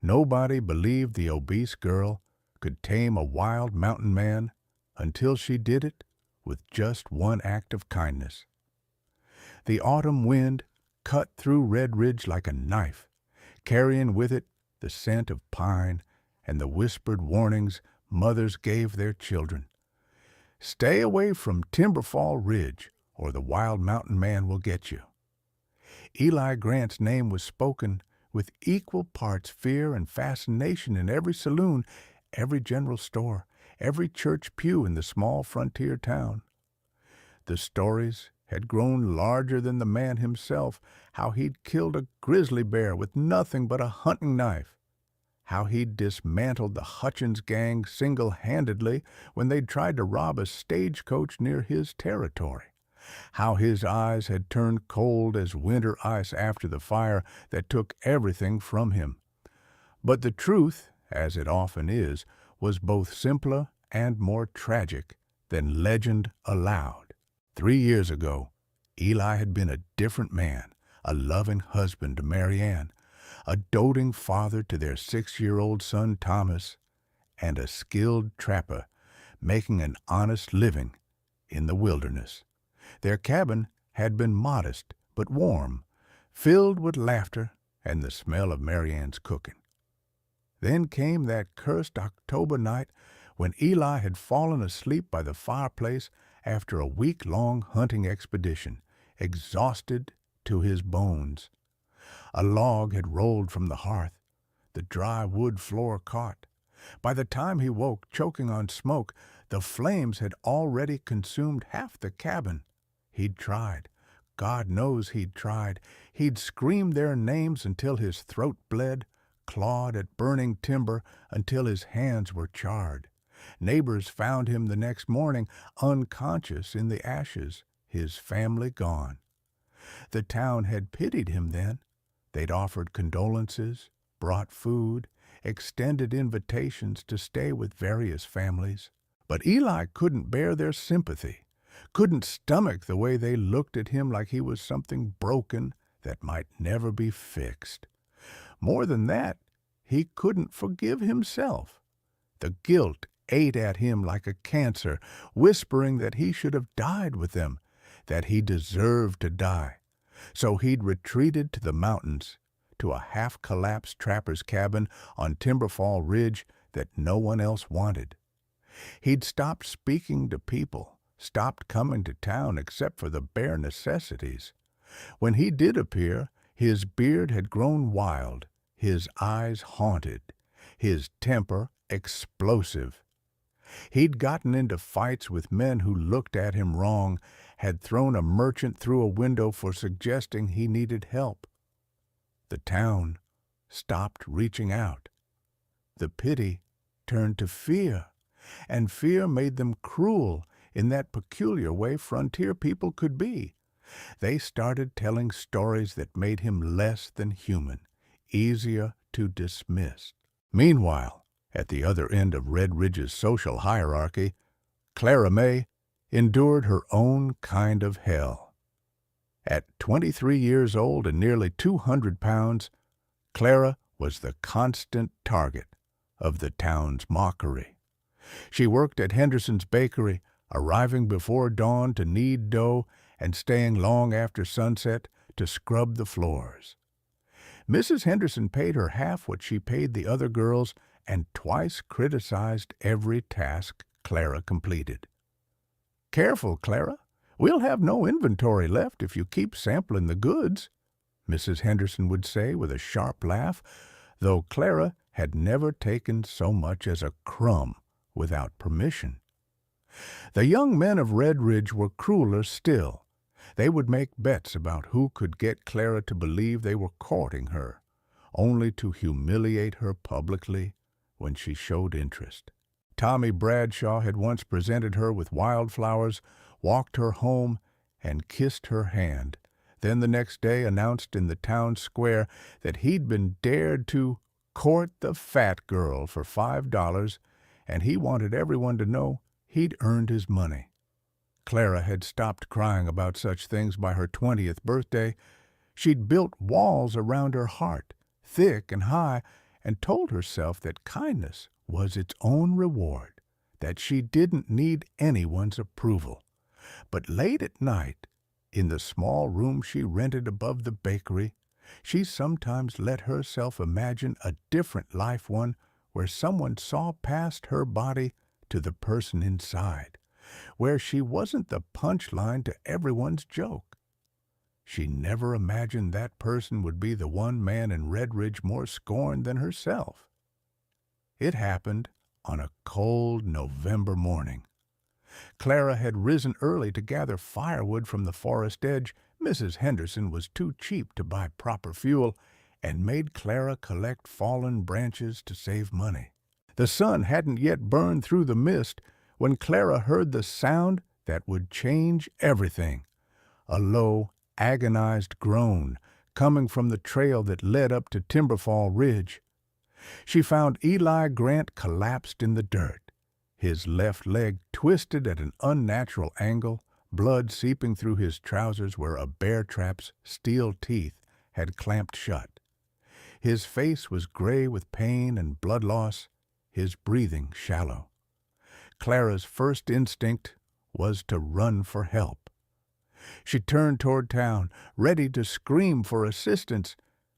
Nobody believed the obese girl could tame a wild mountain man until she did it with just one act of kindness. The autumn wind cut through Red Ridge like a knife, carrying with it the scent of pine and the whispered warnings mothers gave their children. Stay away from Timberfall Ridge, or the wild mountain man will get you. Eli Grant's name was spoken with equal parts fear and fascination in every saloon, every general store, every church pew in the small frontier town. The stories had grown larger than the man himself, how he'd killed a grizzly bear with nothing but a hunting knife, how he'd dismantled the Hutchins gang single-handedly when they'd tried to rob a stagecoach near his territory, how his eyes had turned cold as winter ice after the fire that took everything from him. But the truth, as it often is, was both simpler and more tragic than legend allowed. 3 years ago, Eli had been a different man, a loving husband to Mary Ann, a doting father to their 6-year-old son Thomas, and a skilled trapper making an honest living in the wilderness. Their cabin had been modest but warm, filled with laughter and the smell of Mary Ann's cooking. Then came that cursed October night when Eli had fallen asleep by the fireplace after a week-long hunting expedition, exhausted to his bones. A log had rolled from the hearth. The dry wood floor caught. By the time he woke, choking on smoke, the flames had already consumed half the cabin. He'd tried. God knows he'd tried. He'd screamed their names until his throat bled, clawed at burning timber until his hands were charred. Neighbors found him the next morning, unconscious in the ashes, his family gone. The town had pitied him then. They'd offered condolences, brought food, extended invitations to stay with various families. But Eli couldn't bear their sympathy, couldn't stomach the way they looked at him like he was something broken that might never be fixed. More than that, he couldn't forgive himself. The guilt ate at him like a cancer, whispering that he should have died with them, that he deserved to die. So he'd retreated to the mountains, to a half-collapsed trapper's cabin on Timberfall Ridge that no one else wanted. He'd stopped speaking to people, stopped coming to town except for the bare necessities. When he did appear, his beard had grown wild, his eyes haunted, his temper explosive. He'd gotten into fights with men who looked at him wrong, had thrown a merchant through a window for suggesting he needed help. The town stopped reaching out. The pity turned to fear, and fear made them cruel in that peculiar way frontier people could be. They started telling stories that made him less than human, easier to dismiss. Meanwhile, at the other end of Red Ridge's social hierarchy, Clara May endured her own kind of hell. At 23 years old and nearly 200 pounds, Clara was the constant target of the town's mockery. She worked at Henderson's bakery, arriving before dawn to knead dough and staying long after sunset to scrub the floors. Mrs. Henderson paid her half what she paid the other girls and twice criticized every task Clara completed. "Careful, Clara. We'll have no inventory left if you keep sampling the goods," Mrs. Henderson would say with a sharp laugh, though Clara had never taken so much as a crumb without permission. The young men of Red Ridge were crueler still. They would make bets about who could get Clara to believe they were courting her, only to humiliate her publicly when she showed interest. Tommy Bradshaw had once presented her with wildflowers, walked her home, and kissed her hand, then the next day announced in the town square that he'd been dared to court the fat girl for $5, and he wanted everyone to know he'd earned his money. Clara had stopped crying about such things by her 20th birthday. She'd built walls around her heart, thick and high, and told herself that kindness was its own reward, that she didn't need anyone's approval. But late at night, in the small room she rented above the bakery, she sometimes let herself imagine a different life, one where someone saw past her body to the person inside, where she wasn't the punchline to everyone's joke. She never imagined that person would be the one man in Redridge more scorned than herself. It happened on a cold November morning. Clara had risen early to gather firewood from the forest edge. Mrs. Henderson was too cheap to buy proper fuel, and made Clara collect fallen branches to save money. The sun hadn't yet burned through the mist when Clara heard the sound that would change everything, a low, agonized groan coming from the trail that led up to Timberfall Ridge. She found Eli Grant collapsed in the dirt, his left leg twisted at an unnatural angle, blood seeping through his trousers where a bear trap's steel teeth had clamped shut. His face was gray with pain and blood loss, his breathing shallow. Clara's first instinct was to run for help. She turned toward town, ready to scream for assistance,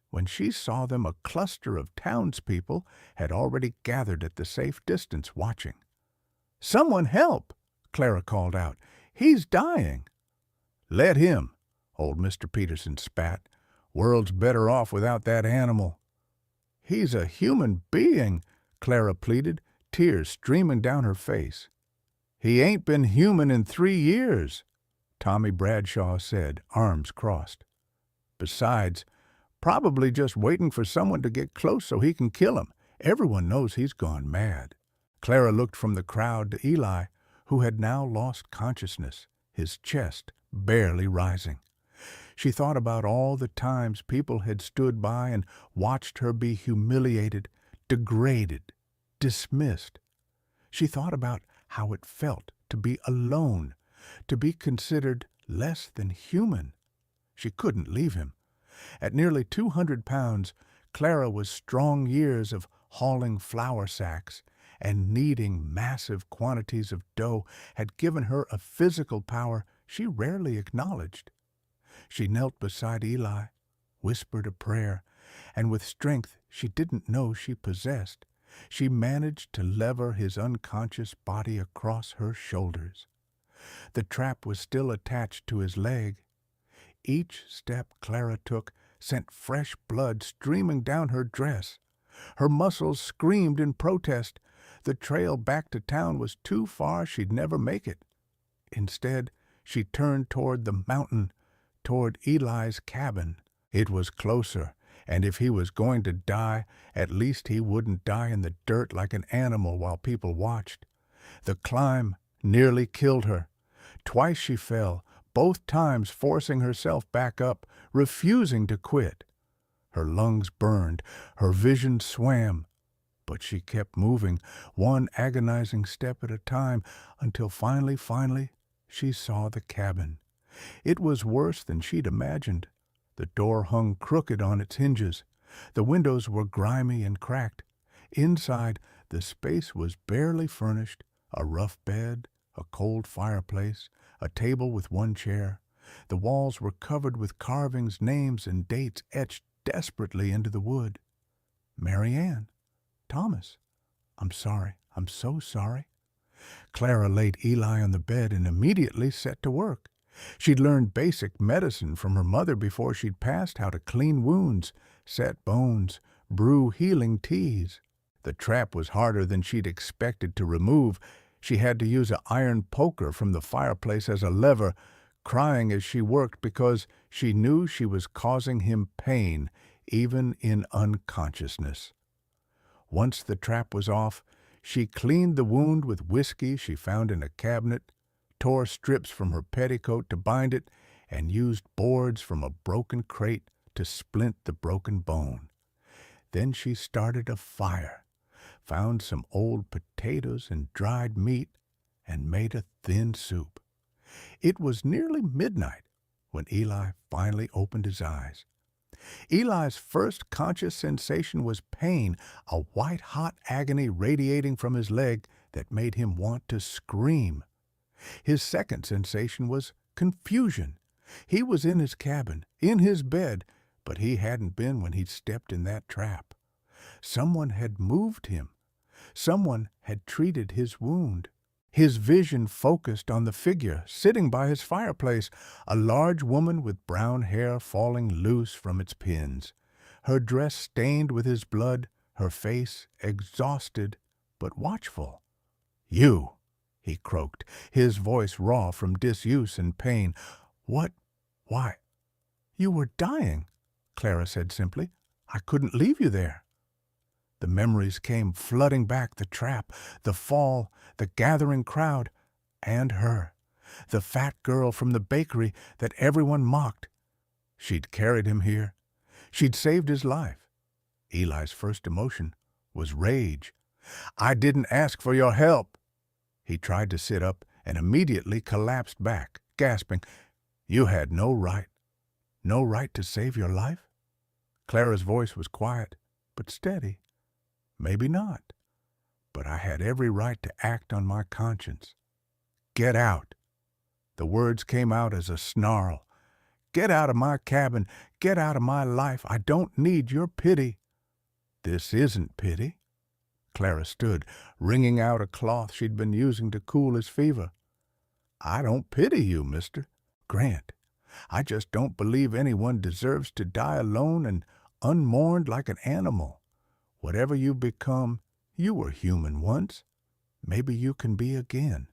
when she saw them a cluster of townspeople had already gathered at the safe distance watching. "Someone help!" Clara called out. "He's dying." "Let him," old Mr. Peterson spat. "World's better off without that animal." "He's a human being," Clara pleaded, tears streaming down her face. "He ain't been human in 3 years," Tommy Bradshaw said, arms crossed. "Besides, probably just waiting for someone to get close so he can kill him. Everyone knows he's gone mad." Clara looked from the crowd to Eli, who had now lost consciousness, his chest barely rising. She thought about all the times people had stood by and watched her be humiliated, degraded, dismissed. She thought about how it felt to be alone, to be considered less than human. She couldn't leave him. At nearly 200 pounds, Clara was strong years of hauling flour sacks and kneading massive quantities of dough had given her a physical power she rarely acknowledged. She knelt beside Eli, whispered a prayer, and with strength she didn't know she possessed, she managed to lever his unconscious body across her shoulders. The trap was still attached to his leg. Each step Clara took sent fresh blood streaming down her dress. Her muscles screamed in protest. The trail back to town was too far, she'd never make it. Instead, she turned toward the mountain, toward Eli's cabin. It was closer, and if he was going to die, at least he wouldn't die in the dirt like an animal while people watched. The climb nearly killed her. Twice she fell, both times forcing herself back up, refusing to quit. Her lungs burned, her vision swam, but she kept moving, one agonizing step at a time, until finally, she saw the cabin. It was worse than she'd imagined. The door hung crooked on its hinges. The windows were grimy and cracked. Inside, the space was barely furnished, a rough bed, a cold fireplace, a table with one chair. The walls were covered with carvings, names, and dates etched desperately into the wood. "Mary Ann. Thomas. I'm sorry. I'm so sorry." Clara laid Eli on the bed and immediately set to work. She'd learned basic medicine from her mother before she'd passed how to clean wounds, set bones, brew healing teas. The trap was harder than she'd expected to remove. She had to use an iron poker from the fireplace as a lever, crying as she worked because she knew she was causing him pain, even in unconsciousness. Once the trap was off, she cleaned the wound with whiskey she found in a cabinet, tore strips from her petticoat to bind it, and used boards from a broken crate to splint the broken bone. Then she started a fire, found some old potatoes and dried meat, and made a thin soup. It was nearly midnight when Eli finally opened his eyes. Eli's first conscious sensation was pain, a white-hot agony radiating from his leg that made him want to scream. His second sensation was confusion. He was in his cabin, in his bed, but he hadn't been when he'd stepped in that trap. Someone had moved him. Someone had treated his wound. His vision focused on the figure sitting by his fireplace, a large woman with brown hair falling loose from its pins, her dress stained with his blood, her face exhausted but watchful. "You!" he croaked, his voice raw from disuse and pain. "What? Why?" "You were dying," Clara said simply. "I couldn't leave you there." The memories came flooding back, the trap, the fall, the gathering crowd, and her, the fat girl from the bakery that everyone mocked. She'd carried him here. She'd saved his life. Eli's first emotion was rage. "I didn't ask for your help." He tried to sit up and immediately collapsed back, gasping, "You had no right to save your life?" Clara's voice was quiet, but steady. "Maybe not, but I had every right to act on my conscience. Get out." The words came out as a snarl. "Get out of my cabin. Get out of my life. I don't need your pity." "This isn't pity." Clara stood, wringing out a cloth she'd been using to cool his fever. "I don't pity you, Mr. Grant. I just don't believe anyone deserves to die alone and unmourned like an animal. Whatever you've become, you were human once. Maybe you can be again."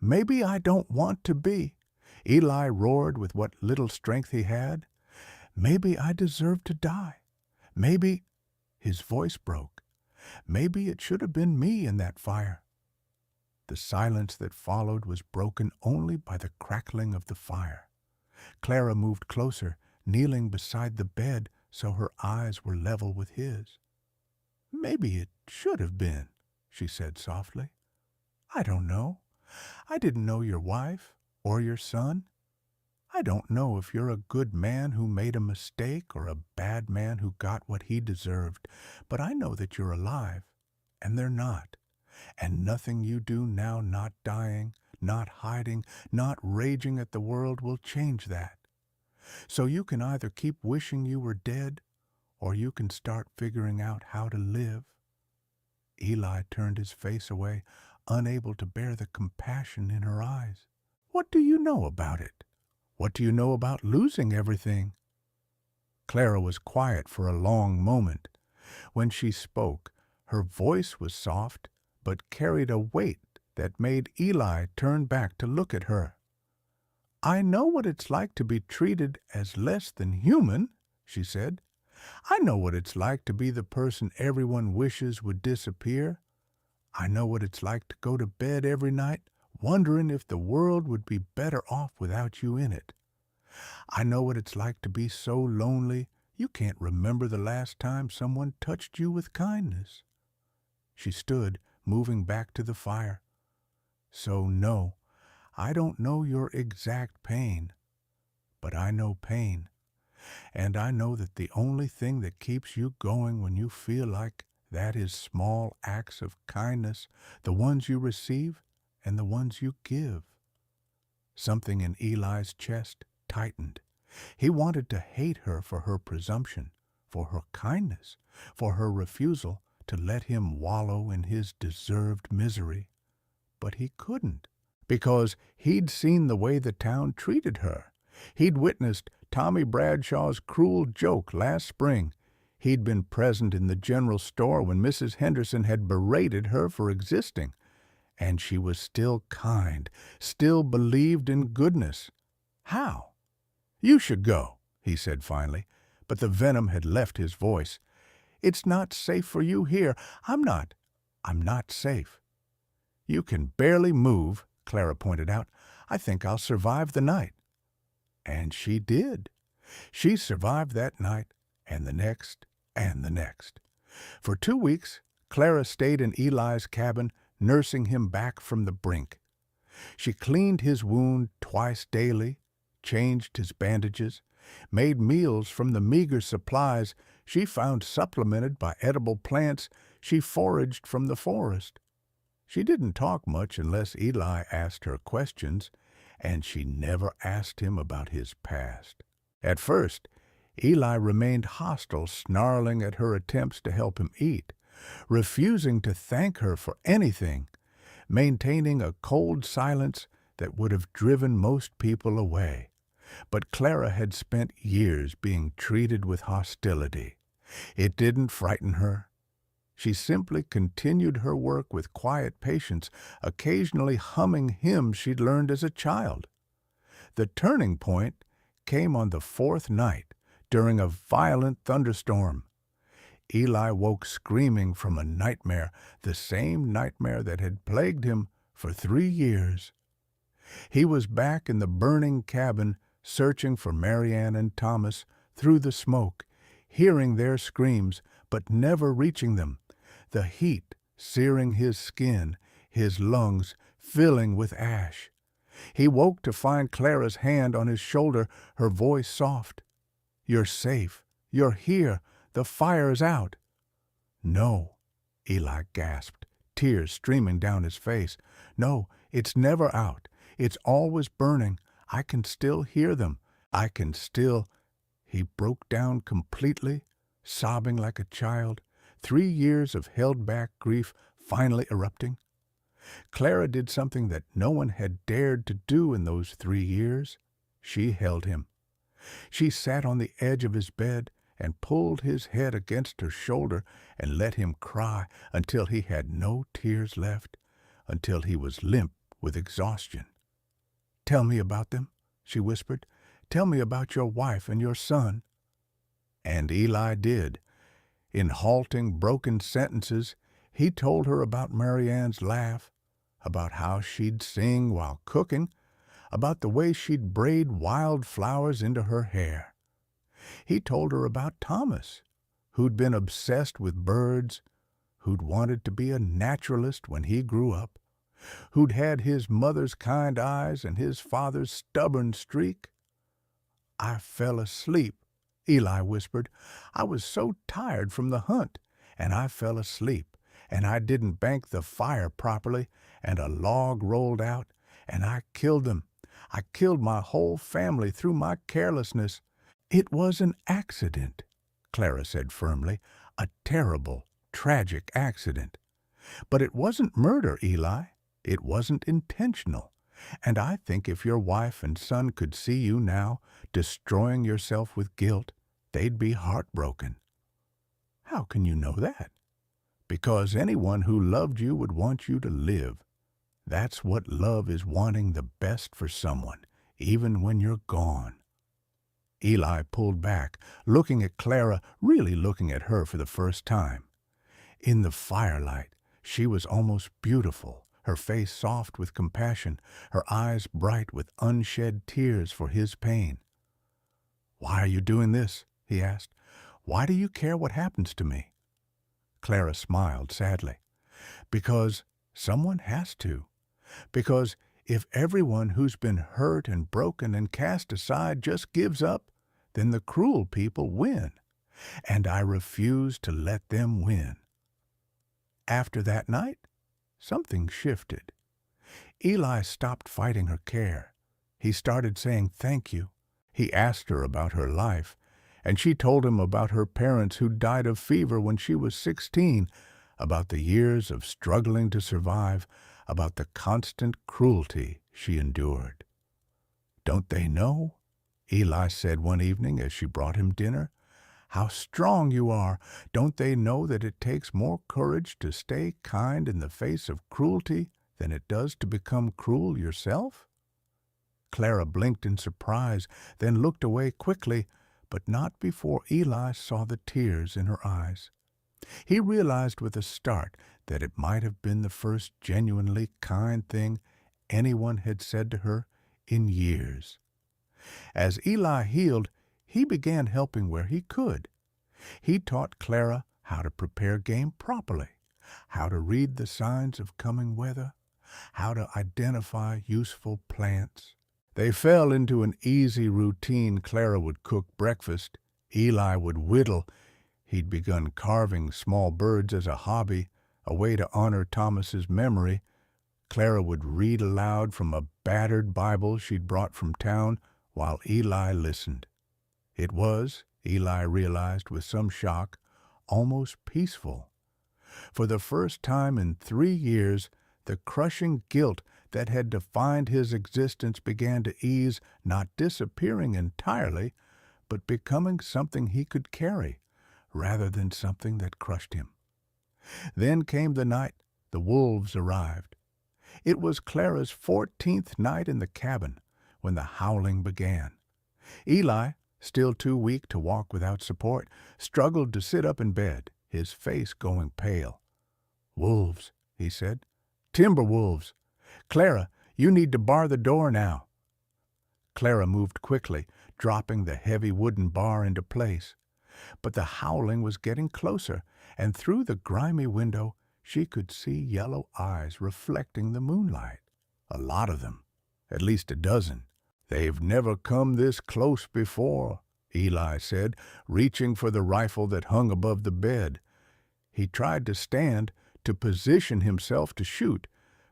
"Maybe I don't want to be," Eli roared with what little strength he had. "Maybe I deserve to die. Maybe—" His voice broke. "Maybe it should have been me in that fire." The silence that followed was broken only by the crackling of the fire. Clara moved closer, kneeling beside the bed so her eyes were level with his. "Maybe it should have been," she said softly. "I don't know. I didn't know your wife or your son. I don't know if you're a good man who made a mistake or a bad man who got what he deserved, but I know that you're alive, and they're not. And nothing you do now, not dying, not hiding, not raging at the world, will change that. So you can either keep wishing you were dead, or you can start figuring out how to live." Eli turned his face away, unable to bear the compassion in her eyes. "What do you know about it? What do you know about losing everything?" Clara was quiet for a long moment. When she spoke, her voice was soft, but carried a weight that made Eli turn back to look at her. "I know what it's like to be treated as less than human," she said. "I know what it's like to be the person everyone wishes would disappear. I know what it's like to go to bed every night wondering if the world would be better off without you in it. I know what it's like to be so lonely you can't remember the last time someone touched you with kindness." She stood, moving back to the fire. "So no, I don't know your exact pain, but I know pain. And I know that the only thing that keeps you going when you feel like that is small acts of kindness, the ones you receive and the ones you give." Something in Eli's chest tightened. He wanted to hate her for her presumption, for her kindness, for her refusal to let him wallow in his deserved misery. But he couldn't, because he'd seen the way the town treated her. He'd witnessed Tommy Bradshaw's cruel joke last spring. He'd been present in the general store when Mrs. Henderson had berated her for existing. And she was still kind, still believed in goodness. How? "You should go," he said finally, but the venom had left his voice. "It's not safe for you here. I'm not safe." "You can barely move," Clara pointed out. "I think I'll survive the night." And she did. She survived that night, and the next, and the next. For 2 weeks, Clara stayed in Eli's cabin, nursing him back from the brink. She cleaned his wound twice daily, changed his bandages, made meals from the meager supplies she found supplemented by edible plants she foraged from the forest. She didn't talk much unless Eli asked her questions, and she never asked him about his past. At first, Eli remained hostile, snarling at her attempts to help him eat, refusing to thank her for anything, maintaining a cold silence that would have driven most people away. But Clara had spent years being treated with hostility. It didn't frighten her. She simply continued her work with quiet patience, occasionally humming hymns she'd learned as a child. The turning point came on the fourth night, during a violent thunderstorm. Eli woke screaming from a nightmare, the same nightmare that had plagued him for 3 years. He was back in the burning cabin, searching for Marianne and Thomas through the smoke, hearing their screams, but never reaching them, the heat searing his skin, his lungs filling with ash. He woke to find Clara's hand on his shoulder, her voice soft. "You're safe. You're here. The fire's out." "No," Eli gasped, tears streaming down his face. "No, it's never out. It's always burning. I can still hear them. I can still—" He broke down completely, sobbing like a child, 3 years of held-back grief finally erupting. Clara did something that no one had dared to do in those 3 years. She held him. She sat on the edge of his bed and pulled his head against her shoulder and let him cry until he had no tears left, until he was limp with exhaustion. "Tell me about them," she whispered. "Tell me about your wife and your son." And Eli did. In halting, broken sentences, he told her about Marianne's laugh, about how she'd sing while cooking, about the way she'd braid wild flowers into her hair. He told her about Thomas, who'd been obsessed with birds, who'd wanted to be a naturalist when he grew up, who'd had his mother's kind eyes and his father's stubborn streak. "I fell asleep," Eli whispered. "I was so tired from the hunt, and I fell asleep, and I didn't bank the fire properly, and a log rolled out, and I killed them. I killed my whole family through my carelessness." "It was an accident," Clara said firmly. "A terrible, tragic accident. But it wasn't murder, Eli. It wasn't intentional. And I think if your wife and son could see you now, destroying yourself with guilt, they'd be heartbroken." "How can you know that?" "Because anyone who loved you would want you to live. That's what love is, wanting the best for someone, even when you're gone." Eli pulled back, looking at Clara, really looking at her for the first time. In the firelight, she was almost beautiful, her face soft with compassion, her eyes bright with unshed tears for his pain. "Why are you doing this?" he asked. "Why do you care what happens to me?" Clara smiled sadly. "Because someone has to. Because if everyone who's been hurt and broken and cast aside just gives up, then the cruel people win. And I refuse to let them win." After that night, something shifted. Eli stopped fighting her care. He started saying thank you. He asked her about her life, and she told him about her parents who died of fever when she was 16, about the years of struggling to survive, about the constant cruelty she endured. "Don't they know?" Eli said one evening as she brought him dinner. "How strong you are! Don't they know that it takes more courage to stay kind in the face of cruelty than it does to become cruel yourself?" Clara blinked in surprise, then looked away quickly, but not before Eli saw the tears in her eyes. He realized with a start that it might have been the first genuinely kind thing anyone had said to her in years. As Eli healed, he began helping where he could. He taught Clara how to prepare game properly, how to read the signs of coming weather, how to identify useful plants. They fell into an easy routine. Clara would cook breakfast. Eli would whittle. He'd begun carving small birds as a hobby, a way to honor Thomas's memory. Clara would read aloud from a battered Bible she'd brought from town while Eli listened. It was, Eli realized with some shock, almost peaceful. For the first time in 3 years, the crushing guilt that had defined his existence began to ease, not disappearing entirely, but becoming something he could carry, rather than something that crushed him. Then came the night the wolves arrived. It was Clara's 14th night in the cabin when the howling began. Eli, still too weak to walk without support, struggled to sit up in bed, his face going pale. "Wolves," he said. "Timber wolves. Clara, you need to bar the door now." Clara moved quickly, dropping the heavy wooden bar into place. But the howling was getting closer, and through the grimy window she could see yellow eyes reflecting the moonlight. A lot of them, at least a dozen. "They've never come this close before," Eli said, reaching for the rifle that hung above the bed. He tried to stand, to position himself to shoot,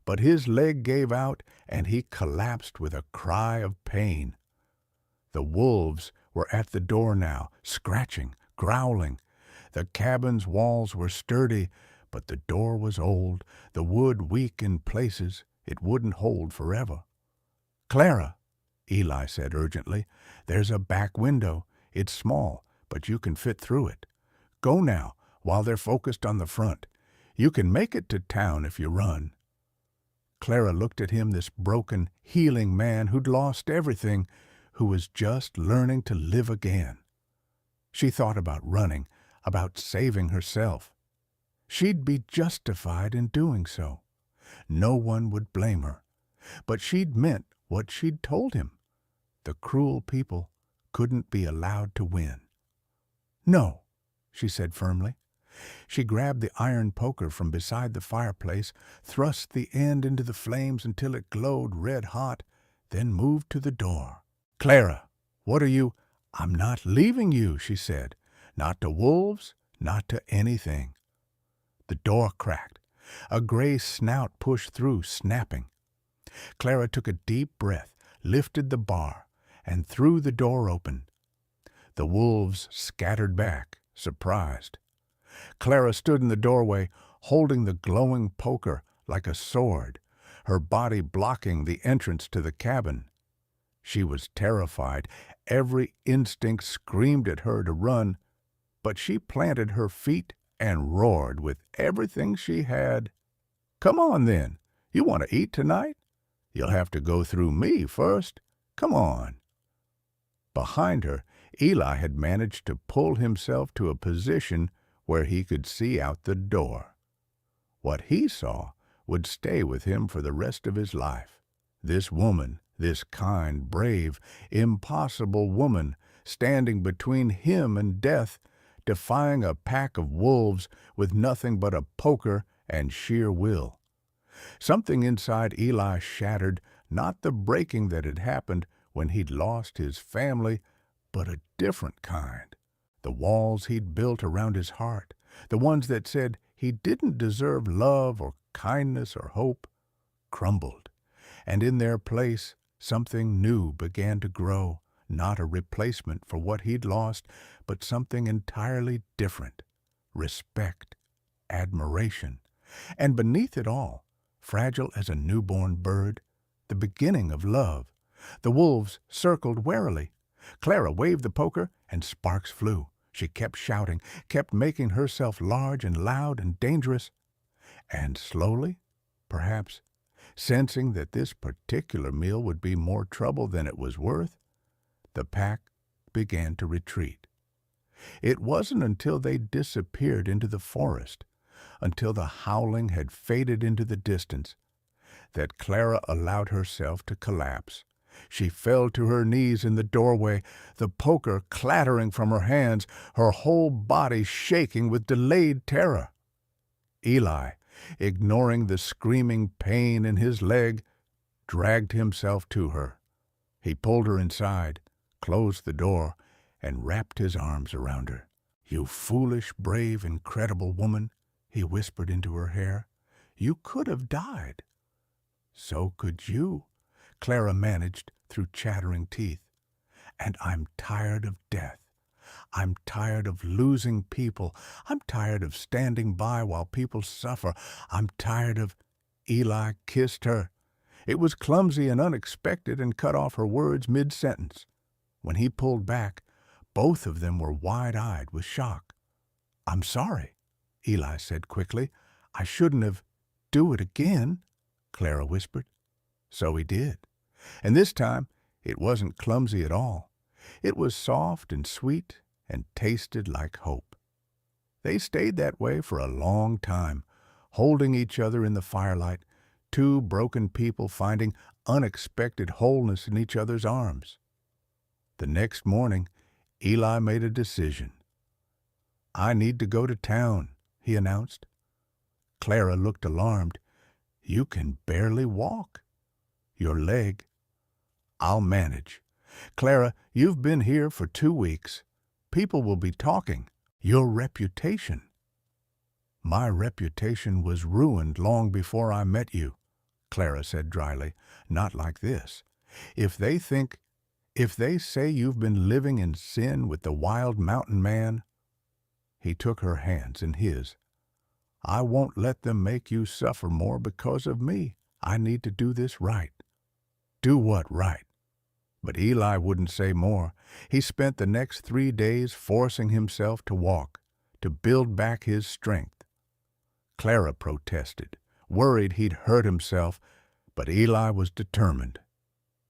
but his leg gave out and he collapsed with a cry of pain. The wolves were at the door now, scratching, growling. The cabin's walls were sturdy, but the door was old, the wood weak in places. It wouldn't hold forever. "Clara," Eli said urgently, "there's a back window. It's small, but you can fit through it. Go now, while they're focused on the front. You can make it to town if you run." Clara looked at him, this broken, healing man who'd lost everything, who was just learning to live again. She thought about running, about saving herself. She'd be justified in doing so. No one would blame her. But she'd meant what she'd told him. The cruel people couldn't be allowed to win. "No," she said firmly. She grabbed the iron poker from beside the fireplace, thrust the end into the flames until it glowed red hot, then moved to the door. "Clara, what are you—" "I'm not leaving you," she said. "Not to wolves, not to anything." The door cracked. A gray snout pushed through, snapping. Clara took a deep breath, lifted the bar, and threw the door open. The wolves scattered back, surprised. Clara stood in the doorway, holding the glowing poker like a sword, her body blocking the entrance to the cabin. She was terrified. Every instinct screamed at her to run, but she planted her feet and roared with everything she had. "Come on, then. You want to eat tonight? You'll have to go through me first. Come on." Behind her, Eli had managed to pull himself to a position where he could see out the door. What he saw would stay with him for the rest of his life. This woman, this kind, brave, impossible woman, standing between him and death, defying a pack of wolves with nothing but a poker and sheer will. Something inside Eli shattered, not the breaking that had happened when he'd lost his family, but a different kind. The walls he'd built around his heart, the ones that said he didn't deserve love or kindness or hope, crumbled, and in their place something new began to grow, not a replacement for what he'd lost, but something entirely different. Respect, admiration, and beneath it all, fragile as a newborn bird, the beginning of love. The wolves circled warily. Clara waved the poker, and sparks flew. She kept shouting, kept making herself large and loud and dangerous. And slowly, perhaps, sensing that this particular meal would be more trouble than it was worth, the pack began to retreat. It wasn't until they disappeared into the forest, until the howling had faded into the distance, that Clara allowed herself to collapse. She fell to her knees in the doorway, the poker clattering from her hands, her whole body shaking with delayed terror. Eli, ignoring the screaming pain in his leg, dragged himself to her. He pulled her inside, closed the door, and wrapped his arms around her. "You foolish, brave, incredible woman," he whispered into her hair. "You could have died." "So could you," Clara managed through chattering teeth. "And I'm tired of death. I'm tired of losing people. I'm tired of standing by while people suffer. I'm tired of—" Eli kissed her. It was clumsy and unexpected and cut off her words mid-sentence. When he pulled back, both of them were wide-eyed with shock. "I'm sorry," Eli said quickly. "I shouldn't have—" "Do it again," Clara whispered. So he did. And this time, it wasn't clumsy at all. It was soft and sweet and tasted like hope. They stayed that way for a long time, holding each other in the firelight, two broken people finding unexpected wholeness in each other's arms. The next morning, Eli made a decision. "I need to go to town," he announced. Clara looked alarmed. "You can barely walk." "Your leg." "I'll manage. Clara, you've been here for 2 weeks. People will be talking. Your reputation." "My reputation was ruined long before I met you," Clara said dryly. "Not like this. If they say you've been living in sin with the wild mountain man—" He took her hands in his. "I won't let them make you suffer more because of me. I need to do this right." "Do what right?" But Eli wouldn't say more. He spent the next 3 days forcing himself to walk, to build back his strength. Clara protested, worried he'd hurt himself, but Eli was determined.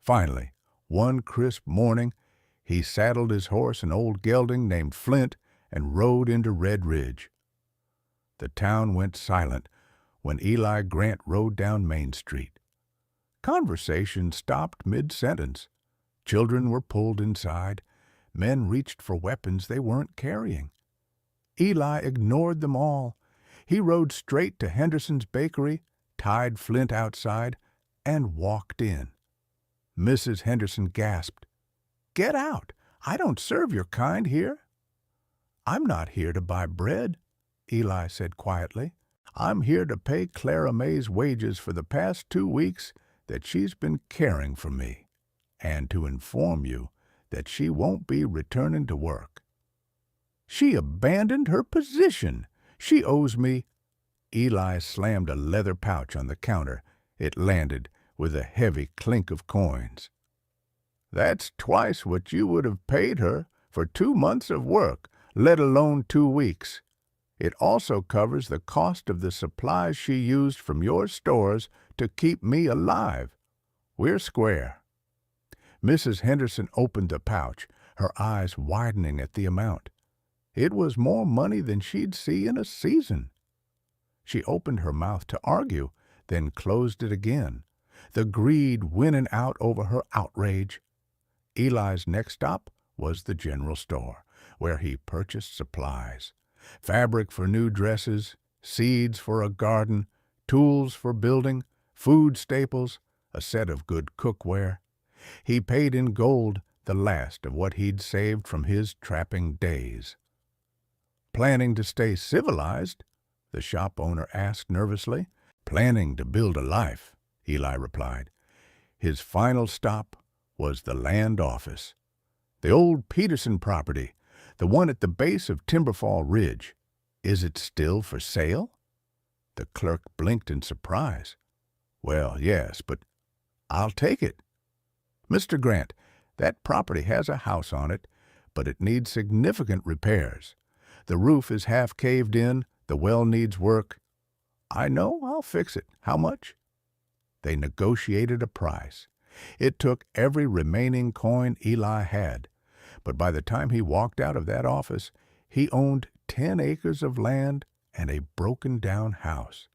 Finally, one crisp morning, he saddled his horse, an old gelding named Flint, and rode into Red Ridge. The town went silent when Eli Grant rode down Main Street. Conversation stopped mid-sentence. Children were pulled inside. Men reached for weapons they weren't carrying. Eli ignored them all. He rode straight to Henderson's bakery, tied Flint outside, and walked in. Mrs. Henderson gasped. "Get out! I don't serve your kind here." "I'm not here to buy bread," Eli said quietly. "I'm here to pay Clara May's wages for the past 2 weeks that she's been caring for me, and to inform you that she won't be returning to work." "She abandoned her position. She owes me—" Eli slammed a leather pouch on the counter. It landed with a heavy clink of coins. "That's twice what you would have paid her for 2 months of work, let alone 2 weeks. It also covers the cost of the supplies she used from your stores to keep me alive. We're square." Mrs. Henderson opened the pouch, her eyes widening at the amount. It was more money than she'd see in a season. She opened her mouth to argue, then closed it again, the greed winning out over her outrage. Eli's next stop was the general store, where he purchased supplies. Fabric for new dresses, seeds for a garden, tools for building, food staples, a set of good cookware. He paid in gold the last of what he'd saved from his trapping days. "Planning to stay civilized?" the shop owner asked nervously. "Planning to build a life," Eli replied. His final stop was the land office. "The old Peterson property, the one at the base of Timberfall Ridge. Is it still for sale?" The clerk blinked in surprise. "Well, yes, but—" "I'll take it." "Mr. Grant, that property has a house on it, but it needs significant repairs. The roof is half caved in, the well needs work." "I know, I'll fix it. How much?" They negotiated a price. It took every remaining coin Eli had, but by the time he walked out of that office, he owned 10 acres of land and a broken-down house.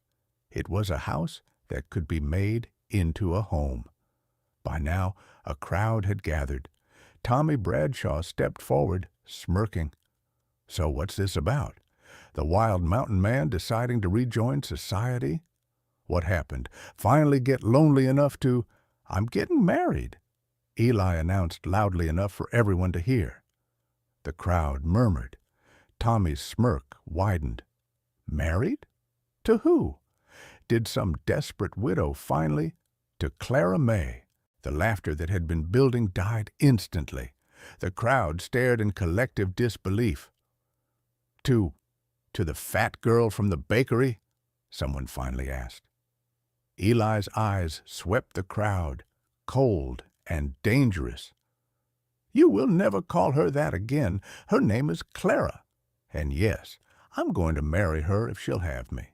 It was a house that could be made into a home. By now, a crowd had gathered. Tommy Bradshaw stepped forward, smirking. "So what's this about? The wild mountain man deciding to rejoin society? What happened? Finally get lonely enough to—" "I'm getting married." Eli announced loudly enough for everyone to hear. The crowd murmured. Tommy's smirk widened. Married? To who? Did some desperate widow finally? To Clara May. The laughter that had been building died instantly. The crowd stared in collective disbelief. To the fat girl from the bakery? Someone finally asked. Eli's eyes swept the crowd, cold and dangerous. You will never call her that again. Her name is Clara. And yes, I'm going to marry her if she'll have me.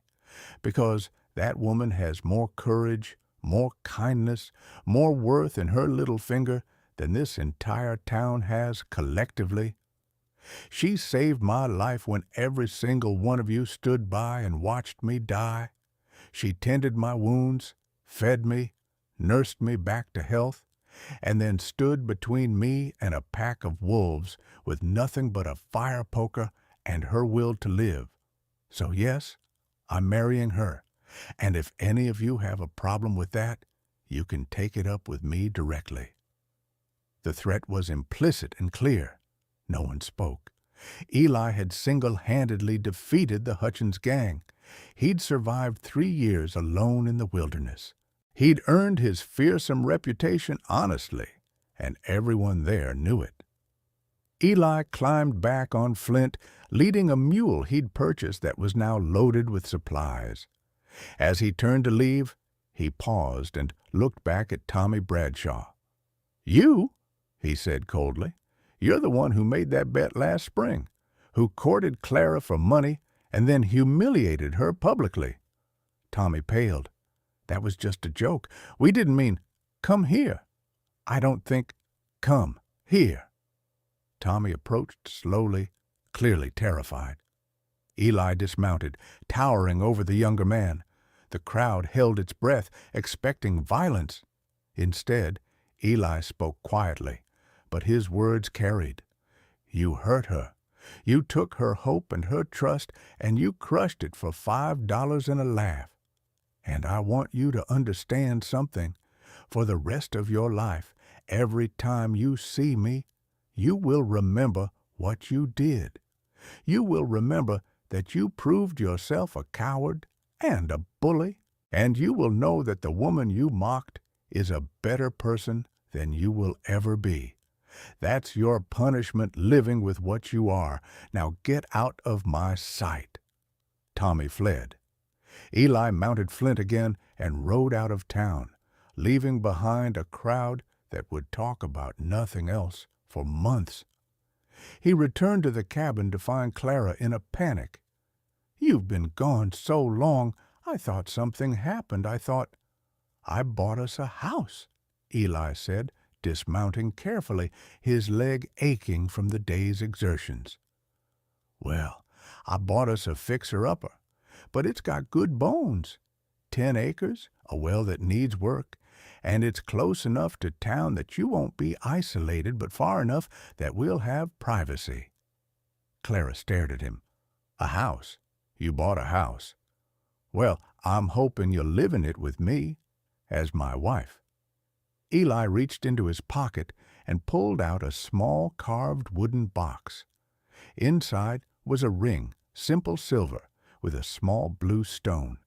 Because that woman has more courage, more kindness, more worth in her little finger than this entire town has collectively. She saved my life when every single one of you stood by and watched me die. She tended my wounds, fed me, nursed me back to health, and then stood between me and a pack of wolves with nothing but a fire poker and her will to live. So yes, I'm marrying her, and if any of you have a problem with that, you can take it up with me directly. The threat was implicit and clear. No one spoke. Eli had single-handedly defeated the Hutchins gang. He'd survived 3 years alone in the wilderness. He'd earned his fearsome reputation honestly, and everyone there knew it. Eli climbed back on Flint, leading a mule he'd purchased that was now loaded with supplies. As he turned to leave, he paused and looked back at Tommy Bradshaw. You? He said coldly. You're the one who made that bet last spring, who courted Clara for money and then humiliated her publicly. Tommy paled. That was just a joke. We didn't mean, come here. I don't think, come here. Tommy approached slowly, clearly terrified. Eli dismounted, towering over the younger man. The crowd held its breath, expecting violence. Instead, Eli spoke quietly, but his words carried. You hurt her. You took her hope and her trust, and you crushed it for $5 and a laugh. And I want you to understand something. For the rest of your life, every time you see me, you will remember what you did. You will remember that you proved yourself a coward and a bully, and you will know that the woman you mocked is a better person than you will ever be. That's your punishment living with what you are. Now get out of my sight. Tommy fled. Eli mounted Flint again and rode out of town, leaving behind a crowd that would talk about nothing else for months. He returned to the cabin to find Clara in a panic. You've been gone so long, I thought something happened. I bought us a house, Eli said, dismounting carefully, his leg aching from the day's exertions. Well, I bought us a fixer-upper, but it's got good bones. 10 acres, a well that needs work, and it's close enough to town that you won't be isolated, but far enough that we'll have privacy. Clara stared at him. A house? You bought a house. Well, I'm hoping you'll live in it with me, as my wife. Eli reached into his pocket and pulled out a small carved wooden box. Inside was a ring, simple silver, with a small blue stone.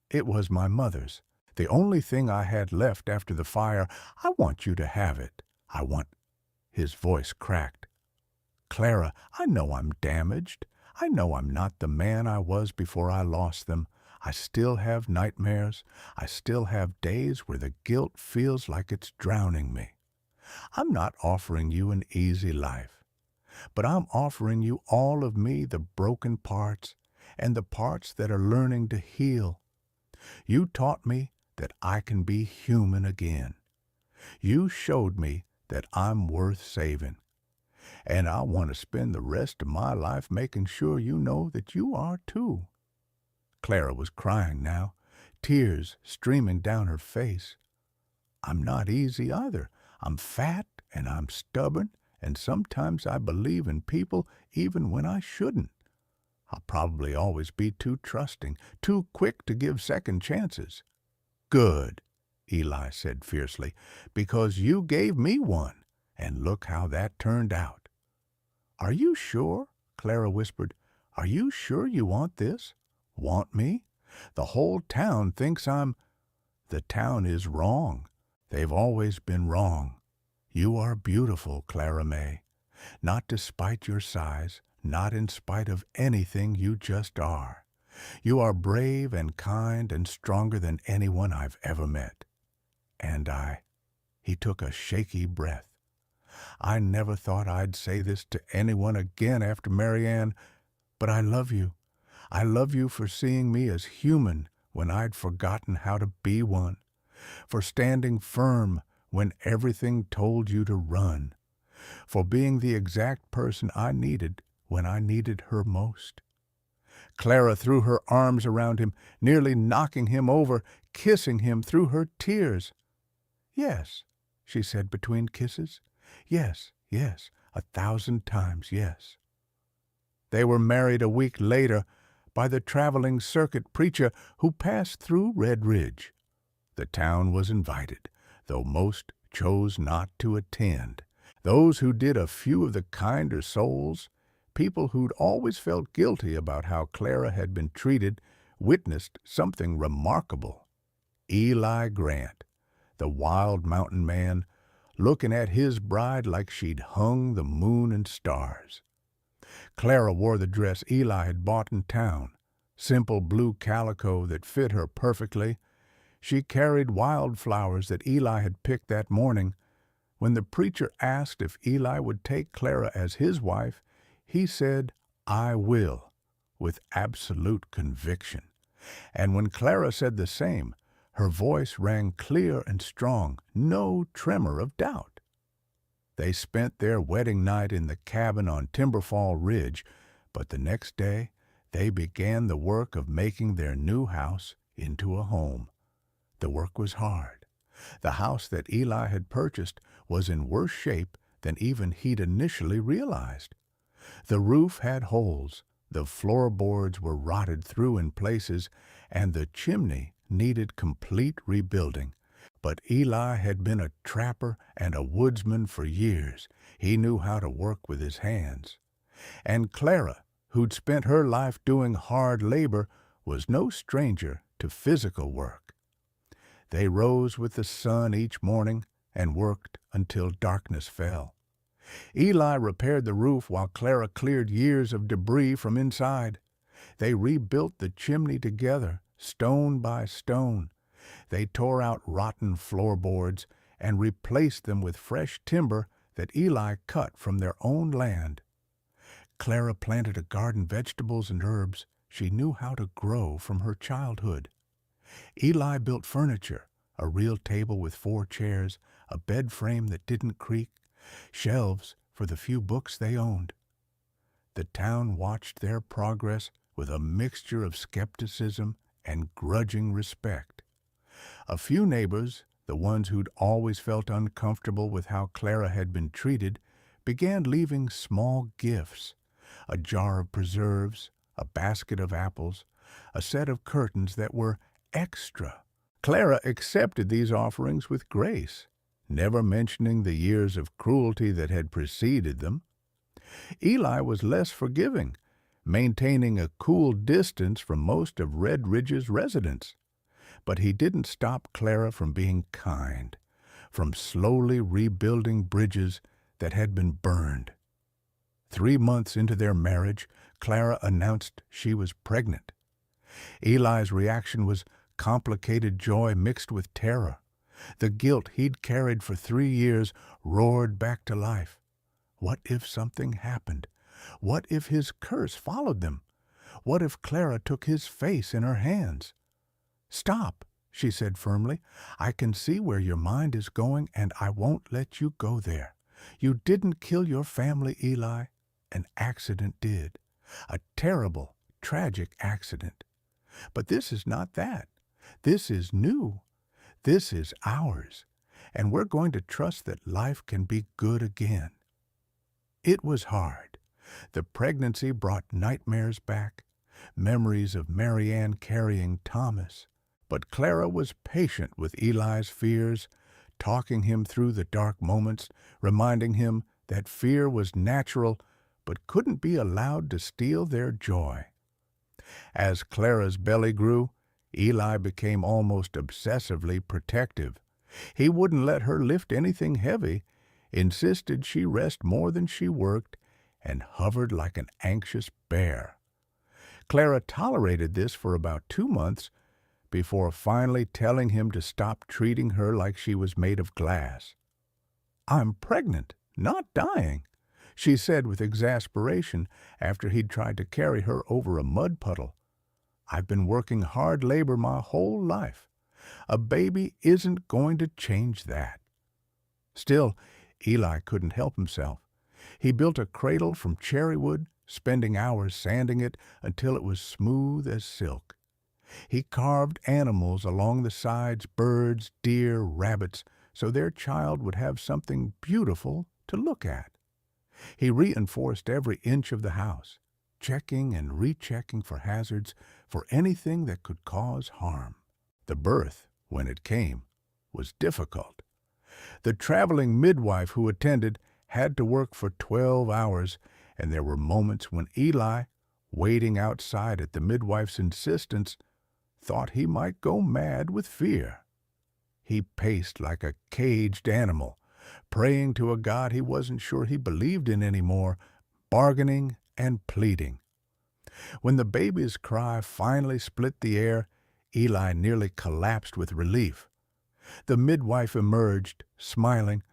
It was my mother's, the only thing I had left after the fire. I want you to have it. I want... His voice cracked. Clara, I know I'm damaged. I know I'm not the man I was before I lost them. I still have nightmares. I still have days where the guilt feels like it's drowning me. I'm not offering you an easy life, but I'm offering you all of me, the broken parts and the parts that are learning to heal. You taught me that I can be human again. You showed me that I'm worth saving. And I want to spend the rest of my life making sure you know that you are too. Clara was crying now, tears streaming down her face. I'm not easy either. I'm fat and I'm stubborn, and sometimes I believe in people even when I shouldn't. I'll probably always be too trusting, too quick to give second chances. Good. Eli said fiercely, because you gave me one, and look how that turned out. Are you sure? Clara whispered. Are you sure you want this? Want me? The whole town thinks I'm... The town is wrong. They've always been wrong. You are beautiful, Clara May. Not despite your size, not in spite of anything, you just are. You are brave and kind and stronger than anyone I've ever met. And he took a shaky breath. I never thought I'd say this to anyone again after Marianne, but I love you. I love you for seeing me as human when I'd forgotten how to be one, for standing firm when everything told you to run, for being the exact person I needed when I needed her most. Clara threw her arms around him, nearly knocking him over, kissing him through her tears. Yes, she said between kisses. Yes, yes, 1,000 times yes. They were married a week later by the traveling circuit preacher who passed through Red Ridge. The town was invited, though most chose not to attend. Those who did, a few of the kinder souls, people who'd always felt guilty about how Clara had been treated, witnessed something remarkable. Eli Grant, the wild mountain man, looking at his bride like she'd hung the moon and stars. Clara wore the dress Eli had bought in town, simple blue calico that fit her perfectly. She carried wildflowers that Eli had picked that morning. When the preacher asked if Eli would take Clara as his wife, he said, I will, with absolute conviction. And when Clara said the same, her voice rang clear and strong, no tremor of doubt. They spent their wedding night in the cabin on Timberfall Ridge, but the next day they began the work of making their new house into a home. The work was hard. The house that Eli had purchased was in worse shape than even he'd initially realized. The roof had holes, the floorboards were rotted through in places, and the chimney needed complete rebuilding. But Eli had been a trapper and a woodsman for years. He knew how to work with his hands. And Clara, who'd spent her life doing hard labor, was no stranger to physical work. They rose with the sun each morning and worked until darkness fell. Eli repaired the roof while Clara cleared years of debris from inside. They rebuilt the chimney together, stone by stone. They tore out rotten floorboards and replaced them with fresh timber that Eli cut from their own land. Clara planted a garden, vegetables and herbs she knew how to grow from her childhood. Eli built furniture, a real table with 4 chairs, a bed frame that didn't creak, shelves for the few books they owned. The town watched their progress with a mixture of skepticism and grudging respect. A few neighbors, the ones who'd always felt uncomfortable with how Clara had been treated, began leaving small gifts: a jar of preserves, a basket of apples, a set of curtains that were extra. Clara accepted these offerings with grace, never mentioning the years of cruelty that had preceded them. Eli was less forgiving, maintaining a cool distance from most of Red Ridge's residents. But he didn't stop Clara from being kind, from slowly rebuilding bridges that had been burned. 3 months into their marriage, Clara announced she was pregnant. Eli's reaction was complicated joy mixed with terror. The guilt he'd carried for 3 years roared back to life. What if something happened? What if his curse followed them? What if Clara took his face in her hands? Stop, she said firmly. I can see where your mind is going, and I won't let you go there. You didn't kill your family, Eli. An accident did. A terrible, tragic accident. But this is not that. This is new. This is ours. And we're going to trust that life can be good again. It was hard. The pregnancy brought nightmares back, memories of Marianne carrying Thomas. But Clara was patient with Eli's fears, talking him through the dark moments, reminding him that fear was natural but couldn't be allowed to steal their joy. As Clara's belly grew, Eli became almost obsessively protective. He wouldn't let her lift anything heavy, insisted she rest more than she worked, and hovered like an anxious bear. Clara tolerated this for about 2 months before finally telling him to stop treating her like she was made of glass. "I'm pregnant, not dying," she said with exasperation after he'd tried to carry her over a mud puddle. "I've been working hard labor my whole life. A baby isn't going to change that." Still, Eli couldn't help himself. He built a cradle from cherry wood, spending hours sanding it until it was smooth as silk. He carved animals along the sides, birds, deer, rabbits, so their child would have something beautiful to look at. He reinforced every inch of the house, checking and rechecking for hazards, for anything that could cause harm. The birth, when it came, was difficult. The traveling midwife who attended had to work for 12 hours, and there were moments when Eli, waiting outside at the midwife's insistence, thought he might go mad with fear. He paced like a caged animal, praying to a God he wasn't sure he believed in anymore, bargaining and pleading. When the baby's cry finally split the air, Eli nearly collapsed with relief. The midwife emerged, smiling.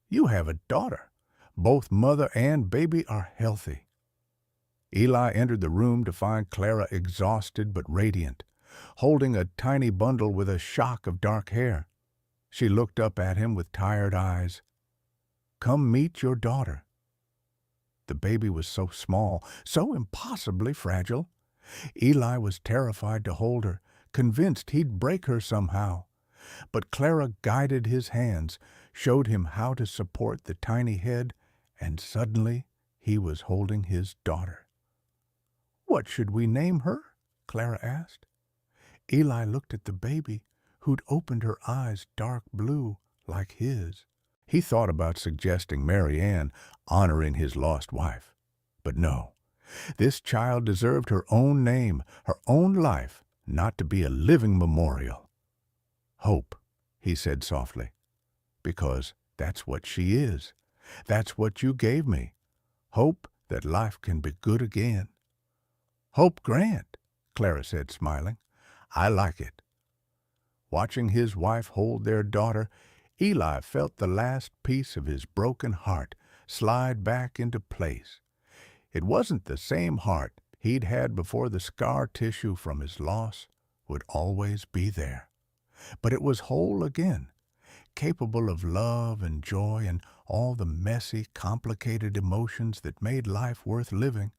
"You have a daughter. Both mother and baby are healthy." Eli entered the room to find Clara exhausted but radiant, holding a tiny bundle with a shock of dark hair. She looked up at him with tired eyes. "Come meet your daughter." The baby was so small, so impossibly fragile. Eli was terrified to hold her, convinced he'd break her somehow. But Clara guided his hands, showed him how to support the tiny head, and suddenly he was holding his daughter. "What should we name her?" Clara asked. Eli looked at the baby, who'd opened her eyes dark blue, like his. He thought about suggesting Mary Ann, honoring his lost wife. But no, this child deserved her own name, her own life, not to be a living memorial. "Hope," he said softly, "because that's what she is. That's what you gave me. Hope that life can be good again." "Hope Grant," Clara said, smiling. "I like it." Watching his wife hold their daughter, Eli felt the last piece of his broken heart slide back into place. It wasn't the same heart he'd had before the scar tissue from his loss would always be there. But it was whole again, capable of love and joy and all the messy, complicated emotions that made life worth living.